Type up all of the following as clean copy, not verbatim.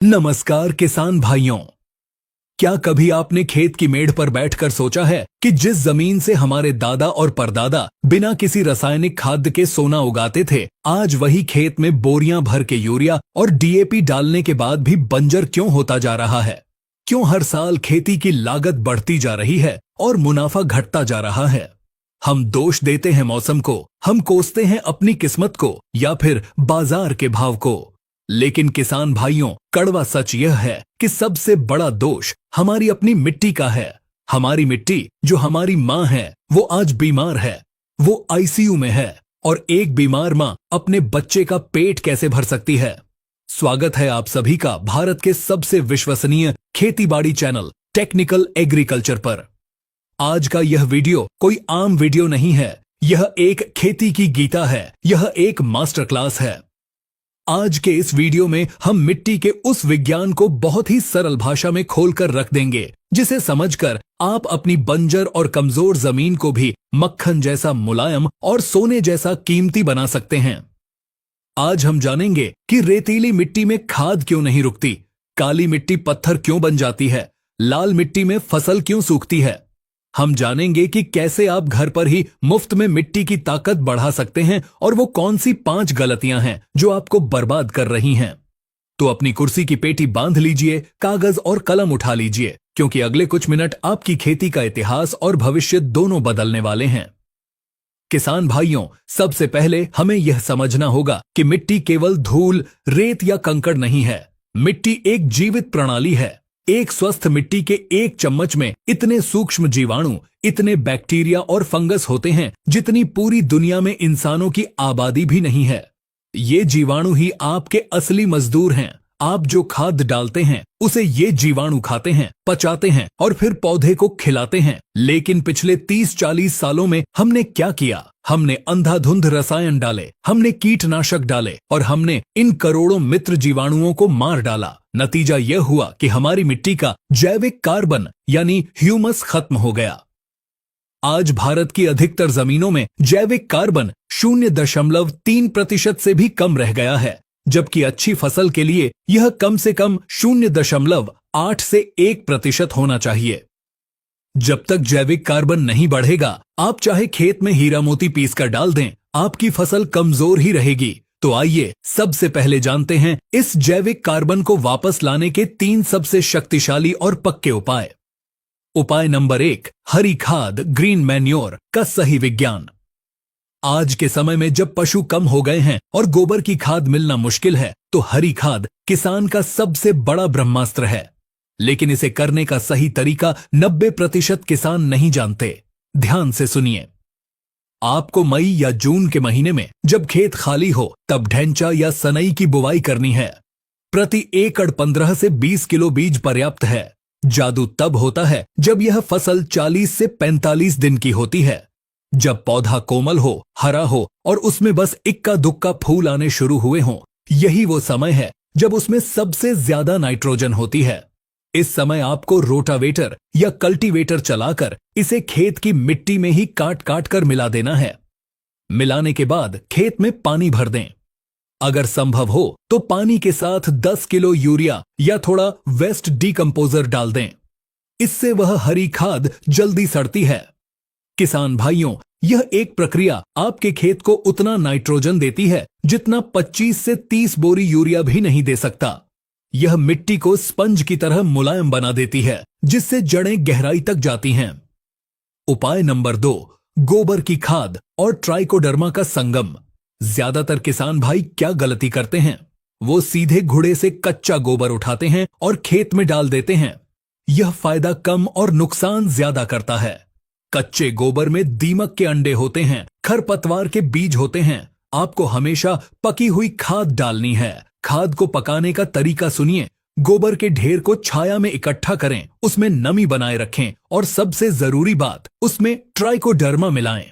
नमस्कार किसान भाइयों। क्या कभी आपने खेत की मेड़ पर बैठकर सोचा है कि जिस जमीन से हमारे दादा और परदादा बिना किसी रासायनिक खाद्य के सोना उगाते थे, आज वही खेत में बोरियां भर के यूरिया और डीएपी डालने के बाद भी बंजर क्यों होता जा रहा है? क्यों हर साल खेती की लागत बढ़ती जा रही है और मुनाफा घटता जा रहा है? हम दोष देते हैं मौसम को, हम कोसते हैं अपनी किस्मत को या फिर बाजार के भाव को। लेकिन किसान भाइयों, कड़वा सच यह है कि सबसे बड़ा दोष हमारी अपनी मिट्टी का है। हमारी मिट्टी, जो हमारी माँ है, वो आज बीमार है, वो आईसीयू में है। और एक बीमार माँ अपने बच्चे का पेट कैसे भर सकती है? स्वागत है आप सभी का भारत के सबसे विश्वसनीय खेतीबाड़ी चैनल टेक्निकल एग्रीकल्चर पर। आज का यह वीडियो कोई आम वीडियो नहीं है, यह एक खेती की गीता है, यह एक मास्टर क्लास है। आज के इस वीडियो में हम मिट्टी के उस विज्ञान को बहुत ही सरल भाषा में खोलकर रख देंगे, जिसे समझकर आप अपनी बंजर और कमजोर जमीन को भी मक्खन जैसा मुलायम और सोने जैसा कीमती बना सकते हैं। आज हम जानेंगे कि रेतीली मिट्टी में खाद क्यों नहीं रुकती, काली मिट्टी पत्थर क्यों बन जाती है, लाल मिट्टी में फसल क्यों सूखती है। हम जानेंगे कि कैसे आप घर पर ही मुफ्त में मिट्टी की ताकत बढ़ा सकते हैं और वो कौन सी 5 गलतियां हैं जो आपको बर्बाद कर रही हैं। तो अपनी कुर्सी की पेटी बांध लीजिए, कागज और कलम उठा लीजिए, क्योंकि अगले कुछ मिनट आपकी खेती का इतिहास और भविष्य दोनों बदलने वाले हैं। किसान भाइयों, सबसे पहले हमें यह समझना होगा कि मिट्टी केवल धूल, रेत या कंकड़ नहीं है। मिट्टी एक जीवित प्रणाली है। एक स्वस्थ मिट्टी के एक चम्मच में इतने सूक्ष्म जीवाणु, इतने बैक्टीरिया और फंगस होते हैं जितनी पूरी दुनिया में इंसानों की आबादी भी नहीं है। ये जीवाणु ही आपके असली मजदूर हैं। आप जो खाद डालते हैं उसे ये जीवाणु खाते हैं, पचाते हैं और फिर पौधे को खिलाते हैं। लेकिन पिछले 30-40 सालों में हमने क्या किया? हमने अंधाधुंध रसायन डाले, हमने कीटनाशक डाले और हमने इन करोड़ों मित्र जीवाणुओं को मार डाला। नतीजा यह हुआ कि हमारी मिट्टी का जैविक कार्बन यानी ह्यूमस खत्म हो गया। आज भारत की अधिकतर जमीनों में जैविक कार्बन 0.3% से भी कम रह गया है, जबकि अच्छी फसल के लिए यह कम से कम 0.8 से 1% होना चाहिए। जब तक जैविक कार्बन नहीं बढ़ेगा, आप चाहे खेत में हीरा मोती पीस कर डाल दें, आपकी फसल कमजोर ही रहेगी। तो आइए सबसे पहले जानते हैं इस जैविक कार्बन को वापस लाने के 3 सबसे शक्तिशाली और पक्के उपाय। उपाय नंबर 1, हरी खाद, ग्रीन मैन्योर का सही विज्ञान। आज के समय में जब पशु कम हो गए हैं और गोबर की खाद मिलना मुश्किल है, तो हरी खाद किसान का सबसे बड़ा ब्रह्मास्त्र है। लेकिन इसे करने का सही तरीका 90% किसान नहीं जानते। ध्यान से सुनिए। आपको मई या जून के महीने में जब खेत खाली हो, तब ढैंचा या सनई की बुवाई करनी है। प्रति एकड़ 15 से 20 किलो बीज पर्याप्त है। जादू तब होता है जब यह फसल 40 से 45 दिन की होती है, जब पौधा कोमल हो, हरा हो और उसमें बस इक्का दुक्का फूल आने शुरू हुए हों। यही वो समय है जब उसमें सबसे ज्यादा नाइट्रोजन होती है। इस समय आपको रोटावेटर या कल्टीवेटर चलाकर इसे खेत की मिट्टी में ही काट काट कर मिला देना है। मिलाने के बाद खेत में पानी भर दें। अगर संभव हो तो पानी के साथ 10 किलो यूरिया या थोड़ा वेस्ट डीकंपोजर डाल दें। इससे वह हरी खाद जल्दी सड़ती है। किसान भाइयों, यह एक प्रक्रिया आपके खेत को उतना नाइट्रोजन देती है जितना 25 से 30 बोरी यूरिया भी नहीं दे सकता। यह मिट्टी को स्पंज की तरह मुलायम बना देती है, जिससे जड़ें गहराई तक जाती हैं। उपाय नंबर 2, गोबर की खाद और ट्राइकोडर्मा का संगम। ज्यादातर किसान भाई क्या गलती करते हैं? वो सीधे घुड़े से कच्चा गोबर उठाते हैं और खेत में डाल देते हैं। यह फायदा कम और नुकसान ज्यादा करता है। कच्चे गोबर में दीमक के अंडे होते हैं, खरपतवार के बीज होते हैं। आपको हमेशा पकी हुई खाद डालनी है। खाद को पकाने का तरीका सुनिए। गोबर के ढेर को छाया में इकट्ठा करें, उसमें नमी बनाए रखें और सबसे जरूरी बात, उसमें ट्राइकोडर्मा मिलाएं।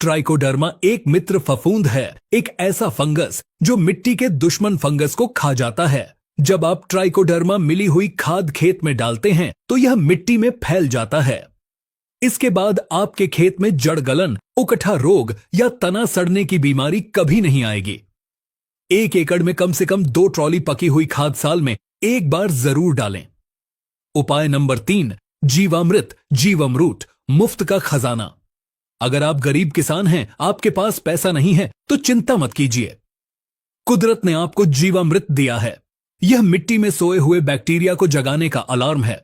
ट्राइकोडर्मा एक मित्र फफूंद है, एक ऐसा फंगस जो मिट्टी के दुश्मन फंगस को खा जाता है। जब आप ट्राइकोडर्मा मिली हुई खाद खेत में डालते हैं तो यह मिट्टी में फैल जाता है। इसके बाद आपके खेत में जड़ गलन, उकठा रोग या तना सड़ने की बीमारी कभी नहीं आएगी। 1 एकड़ में कम से कम 2 ट्रॉली पकी हुई खाद साल में एक बार जरूर डालें। उपाय नंबर 3, जीवामृत जीवामृत मुफ्त का खजाना। अगर आप गरीब किसान हैं, आपके पास पैसा नहीं है, तो चिंता मत कीजिए। कुदरत ने आपको जीवामृत दिया है। यह मिट्टी में सोए हुए बैक्टीरिया को जगाने का अलार्म है।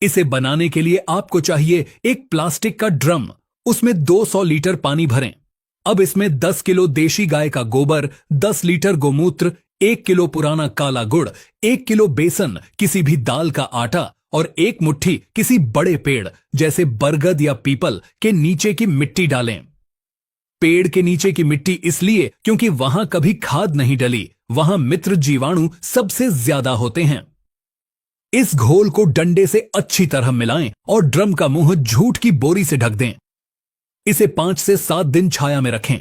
इसे बनाने के लिए आपको चाहिए एक प्लास्टिक का ड्रम, उसमें 200 लीटर पानी भरें। अब इसमें 10 किलो देशी गाय का गोबर, 10 लीटर गोमूत्र, 1 किलो पुराना काला गुड़, 1 किलो बेसन, किसी भी दाल का आटा और 1 मुट्ठी किसी बड़े पेड़ जैसे बरगद या पीपल के नीचे की मिट्टी डालें। पेड़ के नीचे की मिट्टी इसलिए क्योंकि वहां कभी खाद नहीं डली, वहां मित्र जीवाणु सबसे ज्यादा होते हैं। इस घोल को डंडे से अच्छी तरह मिलाएं और ड्रम का मुंह जूट की बोरी से ढक दें। इसे 5 से 7 दिन छाया में रखें।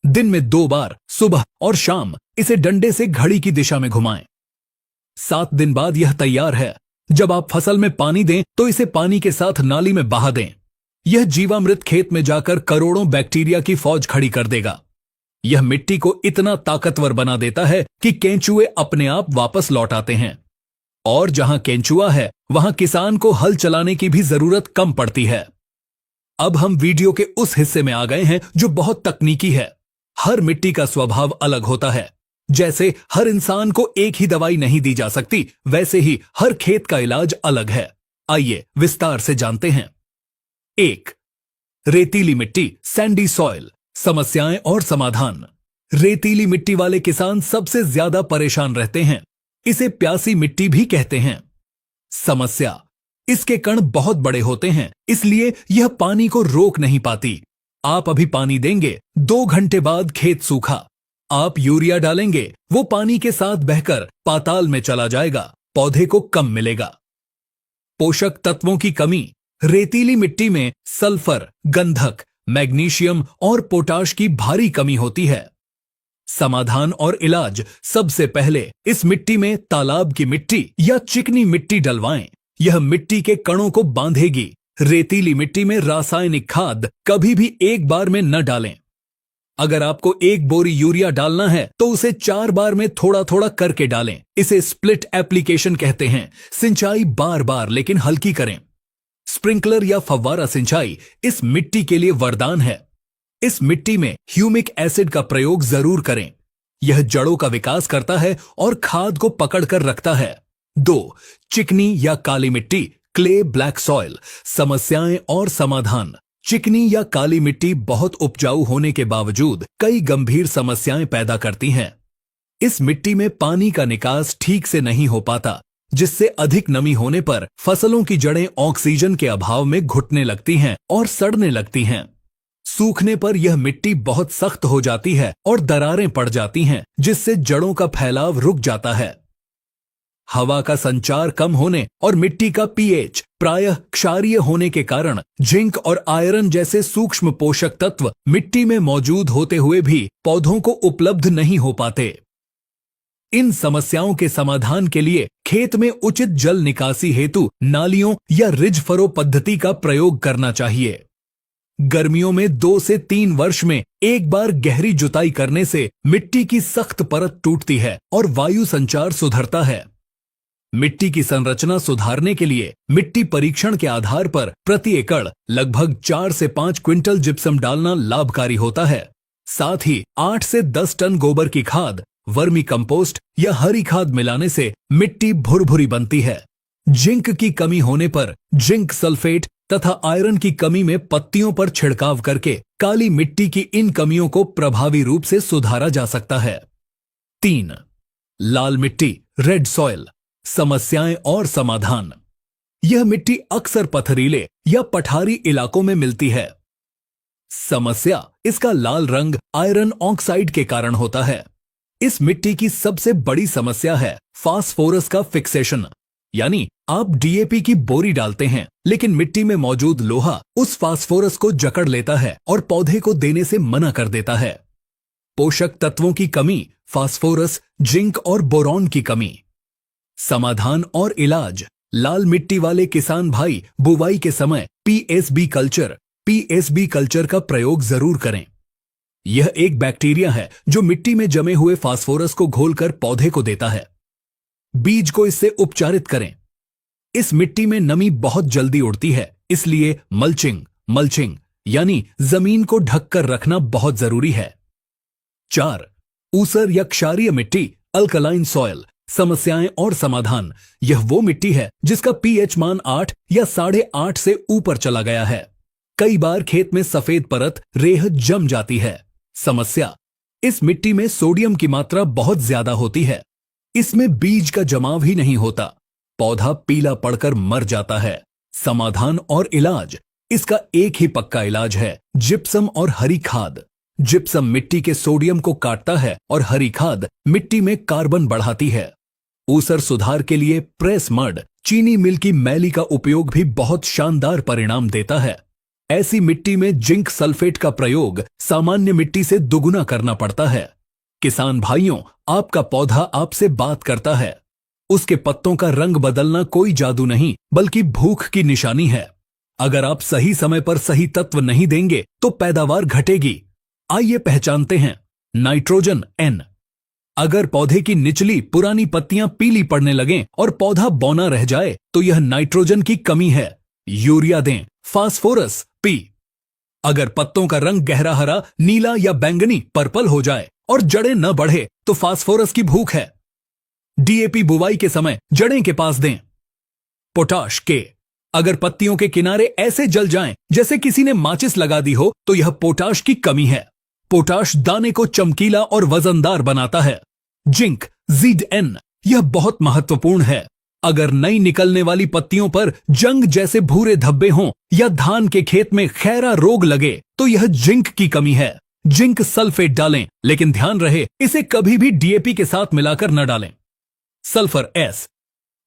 दिन में 2 बार, सुबह और शाम, इसे डंडे से घड़ी की दिशा में घुमाएं। 7 दिन बाद यह तैयार है। जब आप फसल में पानी दें तो इसे पानी के साथ नाली में बहा दें। यह जीवामृत खेत में जाकर करोड़ों बैक्टीरिया की फौज खड़ी कर देगा। यह मिट्टी को इतना ताकतवर बना देता है कि केंचुए अपने आप वापस लौट आते हैं। और जहां केंचुआ है, वहां किसान को हल चलाने की भी जरूरत कम पड़ती है। अब हम वीडियो के उस हिस्से में आ गए हैं जो बहुत तकनीकी है। हर मिट्टी का स्वभाव अलग होता है। जैसे हर इंसान को एक ही दवाई नहीं दी जा सकती, वैसे ही हर खेत का इलाज अलग है। आइए विस्तार से जानते हैं। 1. रेतीली मिट्टी, सैंडी सॉइल, समस्याएं और समाधान। रेतीली मिट्टी वाले किसान सबसे ज्यादा परेशान रहते हैं। इसे प्यासी मिट्टी भी कहते हैं। समस्या, इसके कण बहुत बड़े होते हैं, इसलिए यह पानी को रोक नहीं पाती। आप अभी पानी देंगे, 2 घंटे बाद खेत सूखा। आप यूरिया डालेंगे, वो पानी के साथ बहकर पाताल में चला जाएगा, पौधे को कम मिलेगा। पोषक तत्वों की कमी। रेतीली मिट्टी में सल्फर, गंधक, मैग्नीशियम और पोटाश की भारी कमी होती है। समाधान और इलाज। सबसे पहले इस मिट्टी में तालाब की मिट्टी या चिकनी मिट्टी डलवाएं। यह मिट्टी के कणों को बांधेगी। रेतीली मिट्टी में रासायनिक खाद कभी भी एक बार में न डालें। अगर आपको 1 बोरी यूरिया डालना है तो उसे 4 बार में थोड़ा थोड़ा करके डालें। इसे स्प्लिट एप्लीकेशन कहते हैं। सिंचाई बार बार लेकिन हल्की करें। स्प्रिंकलर या फव्वारा सिंचाई इस मिट्टी के लिए वरदान है। इस मिट्टी में ह्यूमिक एसिड का प्रयोग जरूर करें। यह जड़ों का विकास करता है और खाद को पकड़कर रखता है। 2. चिकनी या काली मिट्टी, क्ले ब्लैक सॉइल, समस्याएं और समाधान। चिकनी या काली मिट्टी बहुत उपजाऊ होने के बावजूद कई गंभीर समस्याएं पैदा करती हैं। इस मिट्टी में पानी का निकास ठीक से नहीं हो पाता, जिससे अधिक नमी होने पर फसलों की जड़ें ऑक्सीजन के अभाव में घुटने लगती हैं और सड़ने लगती हैं। सूखने पर यह मिट्टी बहुत सख्त हो जाती है और दरारें पड़ जाती हैं, जिससे जड़ों का फैलाव रुक जाता है। हवा का संचार कम होने और मिट्टी का पीएच प्रायः क्षारीय होने के कारण जिंक और आयरन जैसे सूक्ष्म पोषक तत्व मिट्टी में मौजूद होते हुए भी पौधों को उपलब्ध नहीं हो पाते। इन समस्याओं के समाधान के लिए खेत में उचित जल निकासी हेतु नालियों या रिज फरो पद्धति का प्रयोग करना चाहिए। गर्मियों में 2 से 3 वर्ष में एक बार गहरी जुताई करने से मिट्टी की सख्त परत टूटती है और वायु संचार सुधरता है। मिट्टी की संरचना सुधारने के लिए मिट्टी परीक्षण के आधार पर प्रति एकड़ लगभग 4 से 5 क्विंटल जिप्सम डालना लाभकारी होता है। साथ ही 8 से 10 टन गोबर की खाद, वर्मी कंपोस्ट या हरी खाद मिलाने से मिट्टी भुरभुरी बनती है। जिंक की कमी होने पर जिंक सल्फेट तथा आयरन की कमी में पत्तियों पर छिड़काव करके काली मिट्टी की इन कमियों को प्रभावी रूप से सुधारा जा सकता है। 3. लाल मिट्टी, रेड सॉइल, समस्याएं और समाधान। यह मिट्टी अक्सर पथरीले या पठारी इलाकों में मिलती है। समस्या, इसका लाल रंग आयरन ऑक्साइड के कारण होता है। इस मिट्टी की सबसे बड़ी समस्या है फास्फोरस का फिक्सेशन, यानी आप डीएपी की बोरी डालते हैं लेकिन मिट्टी में मौजूद लोहा उस फास्फोरस को जकड़ लेता है और पौधे को देने से मना कर देता है। पोषक तत्वों की कमी, फास्फोरस, जिंक और बोरॉन की कमी। समाधान और इलाज। लाल मिट्टी वाले किसान भाई बुवाई के समय पीएसबी कल्चर का प्रयोग जरूर करें। यह एक बैक्टीरिया है जो मिट्टी में जमे हुए फास्फोरस को घोलकर पौधे को देता है। बीज को इससे उपचारित करें। इस मिट्टी में नमी बहुत जल्दी उड़ती है, इसलिए मल्चिंग यानी जमीन को ढककर रखना बहुत जरूरी है। 4. ऊसर या क्षारीय मिट्टी, अल्कलाइन सॉयल। समस्याएं और समाधान। यह वो मिट्टी है जिसका पीएच मान 8 या 8.5 से ऊपर चला गया है। कई बार खेत में सफेद परत रेह जम जाती है। समस्या, इस मिट्टी में सोडियम की मात्रा बहुत ज्यादा होती है। इसमें बीज का जमाव ही नहीं होता, पौधा पीला पड़कर मर जाता है। समाधान और इलाज। इसका एक ही पक्का इलाज है, जिप्सम और हरी खाद। जिप्सम मिट्टी के सोडियम को काटता है और हरी खाद मिट्टी में कार्बन बढ़ाती है। ऊसर सुधार के लिए प्रेस मड, चीनी मिल की मैली का उपयोग भी बहुत शानदार परिणाम देता है। ऐसी मिट्टी में जिंक सल्फेट का प्रयोग सामान्य मिट्टी से दुगुना करना पड़ता है। किसान भाइयों, आपका पौधा आपसे बात करता है। उसके पत्तों का रंग बदलना कोई जादू नहीं, बल्कि भूख की निशानी है। अगर आप सही समय पर सही तत्व नहीं देंगे तो पैदावार घटेगी। आइए पहचानते हैं। Nitrogen N। अगर पौधे की निचली पुरानी पत्तियां पीली पड़ने लगें और पौधा बौना रह जाए तो यह नाइट्रोजन की कमी है। यूरिया दें। Phosphorus P। अगर पत्तों का रंग गहरा हरा, नीला या बैंगनी पर्पल हो जाए और जड़ें न बढ़े तो फास्फोरस की भूख है। DAP बुवाई के समय जड़ें के पास दें। Potash K। अगर पत्तियों के किनारे ऐसे जल जाएं जैसे किसी ने माचिस लगा दी हो तो यह पोटाश की कमी है। पोटाश दाने को चमकीला और वजनदार बनाता है। Zinc ZN। यह बहुत महत्वपूर्ण है। अगर नई निकलने वाली पत्तियों पर जंग जैसे भूरे धब्बे हों या धान के खेत में खैरा रोग लगे तो यह जिंक की कमी है। जिंक सल्फेट डालें, लेकिन ध्यान रहे इसे कभी भी DAP के साथ मिलाकर न डालें। Sulphur S।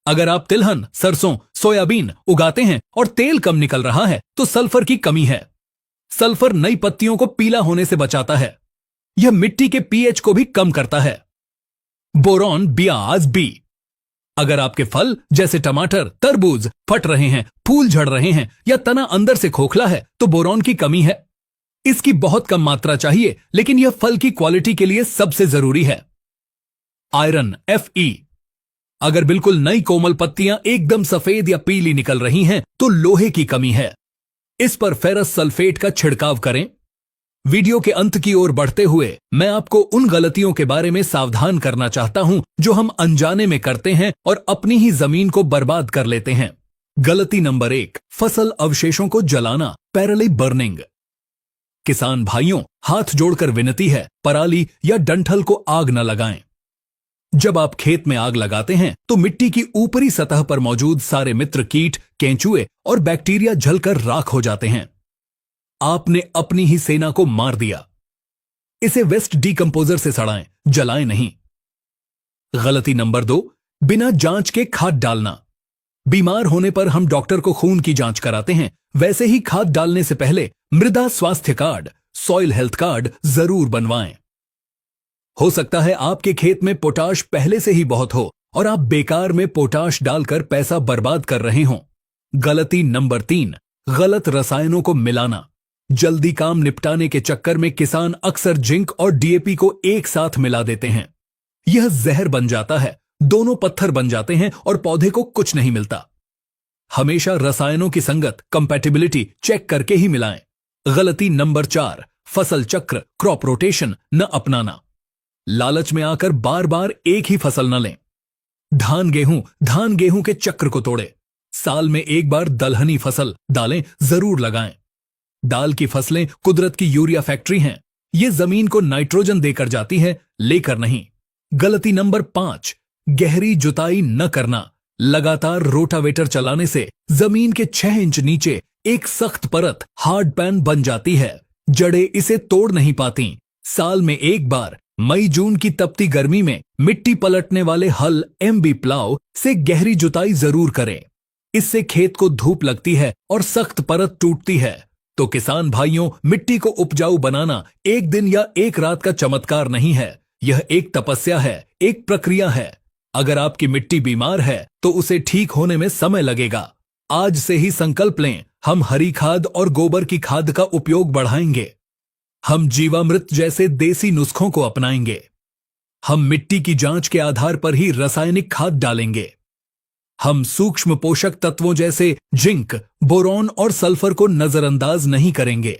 अगर आप तिलहन, सरसों, सोयाबीन उगाते हैं और तेल कम निकल रहा है तो सल्फर की कमी है। सल्फर नई पत्तियों को पीला होने से बचाता है। यह मिट्टी के पीएच को भी कम करता है। बोरॉन बियाज B। अगर आपके फल जैसे टमाटर, तरबूज फट रहे हैं, फूल झड़ रहे हैं या तना अंदर से खोखला है तो बोरॉन की कमी है। इसकी बहुत कम मात्रा चाहिए, लेकिन यह फल की क्वालिटी के लिए सबसे जरूरी है। Iron Fe। अगर बिल्कुल नई कोमल पत्तियां एकदम सफेद या पीली निकल रही हैं तो लोहे की कमी है। इस पर फेरस सल्फेट का छिड़काव करें। वीडियो के अंत की ओर बढ़ते हुए मैं आपको उन गलतियों के बारे में सावधान करना चाहता हूं जो हम अनजाने में करते हैं और अपनी ही जमीन को बर्बाद कर लेते हैं। गलती नंबर 1, फसल अवशेषों को जलाना, पैरेलल बर्निंग। किसान भाइयों, हाथ जोड़कर विनती है, पराली या डंठल को आग न लगाएं। जब आप खेत में आग लगाते हैं तो मिट्टी की ऊपरी सतह पर मौजूद सारे मित्र कीट, केंचुए और बैक्टीरिया जलकर राख हो जाते हैं। आपने अपनी ही सेना को मार दिया। इसे वेस्ट डीकंपोजर से सड़ाएं, जलाएं नहीं। गलती नंबर 2, बिना जांच के खाद डालना। बीमार होने पर हम डॉक्टर को खून की जांच कराते हैं, वैसे ही खाद डालने से पहले मृदा स्वास्थ्य कार्ड, सॉइल हेल्थ कार्ड जरूर बनवाएं। हो सकता है आपके खेत में पोटाश पहले से ही बहुत हो और आप बेकार में पोटाश डालकर पैसा बर्बाद कर रहे हों। गलती नंबर 3, गलत रसायनों को मिलाना। जल्दी काम निपटाने के चक्कर में किसान अक्सर जिंक और DAP को एक साथ मिला देते हैं। यह जहर बन जाता है, दोनों पत्थर बन जाते हैं और पौधे को कुछ नहीं मिलता। हमेशा रसायनों की संगत, कंपैटिबिलिटी चेक करके ही मिलाएं। गलती नंबर 4, फसल चक्र, क्रॉप रोटेशन न अपनाना। लालच में आकर बार बार एक ही फसल न लें। धान गेहूं के चक्र को तोड़े। साल में एक बार दलहनी फसल दालें जरूर लगाएं। दाल की फसलें कुदरत की यूरिया फैक्ट्री हैं। ये जमीन को नाइट्रोजन देकर जाती है, लेकर नहीं। गलती नंबर 5, गहरी जुताई न करना। लगातार रोटावेटर चलाने से जमीन के 6 इंच नीचे एक सख्त परत हार्ड पैन बन जाती है। जड़ें इसे तोड़ नहीं पाती। साल में एक बार मई जून की तपती गर्मी में मिट्टी पलटने वाले हल MB प्लाव से गहरी जुताई जरूर करें। इससे खेत को धूप लगती है और सख्त परत टूटती है। तो किसान भाइयों, मिट्टी को उपजाऊ बनाना एक दिन या एक रात का चमत्कार नहीं है। यह एक तपस्या है, एक प्रक्रिया है। अगर आपकी मिट्टी बीमार है तो उसे ठीक होने में समय लगेगा। आज से ही संकल्प लें, हम हरी खाद और गोबर की खाद का उपयोग बढ़ाएंगे। हम जीवामृत जैसे देसी नुस्खों को अपनाएंगे। हम मिट्टी की जांच के आधार पर ही रासायनिक खाद डालेंगे। हम सूक्ष्म पोषक तत्वों जैसे जिंक, बोरॉन और सल्फर को नजरअंदाज नहीं करेंगे।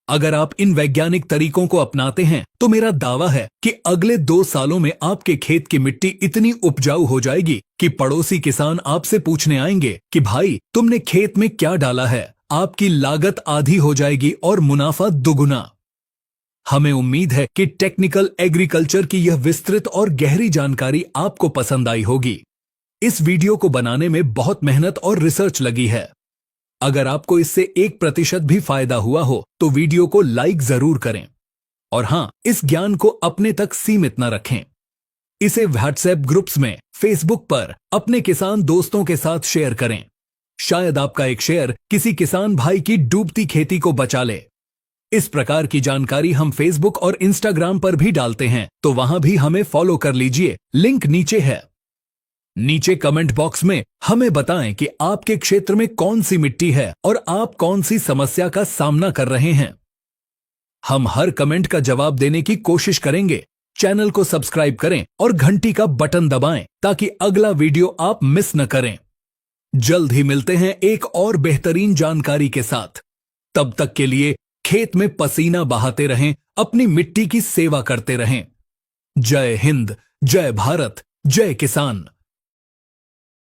अगर आप इन वैज्ञानिक तरीकों को अपनाते हैं तो मेरा दावा है कि अगले 2 सालों में आपके खेत की मिट्टी इतनी उपजाऊ हो जाएगी कि पड़ोसी किसान आपसे पूछने आएंगे कि भाई तुमने खेत में क्या डाला है। आपकी लागत आधी हो जाएगी और मुनाफा दुगुना। हमें उम्मीद है कि टेक्निकल एग्रीकल्चर की यह विस्तृत और गहरी जानकारी आपको पसंद आई होगी। इस वीडियो को बनाने में बहुत मेहनत और रिसर्च लगी है। अगर आपको इससे 1% भी फायदा हुआ हो तो वीडियो को लाइक जरूर करें। और हां, इस ज्ञान को अपने तक सीमित न रखें। इसे व्हाट्सएप ग्रुप्स में, फेसबुक पर अपने किसान दोस्तों के साथ शेयर करें। शायद आपका एक शेयर किसी किसान भाई की डूबती खेती को बचा ले। इस प्रकार की जानकारी हम फेसबुक और इंस्टाग्राम पर भी डालते हैं, तो वहां भी हमें फॉलो कर लीजिए। लिंक नीचे है। नीचे कमेंट बॉक्स में हमें बताएं कि आपके क्षेत्र में कौन सी मिट्टी है और आप कौन सी समस्या का सामना कर रहे हैं। हम हर कमेंट का जवाब देने की कोशिश करेंगे। चैनल को सब्सक्राइब करें और घंटी का बटन दबाएं ताकि अगला वीडियो आप मिस न करें। जल्द ही मिलते हैं एक और बेहतरीन जानकारी के साथ। तब तक के लिए खेत में पसीना बहाते रहें, अपनी मिट्टी की सेवा करते रहें। जय हिंद, जय भारत, जय किसान।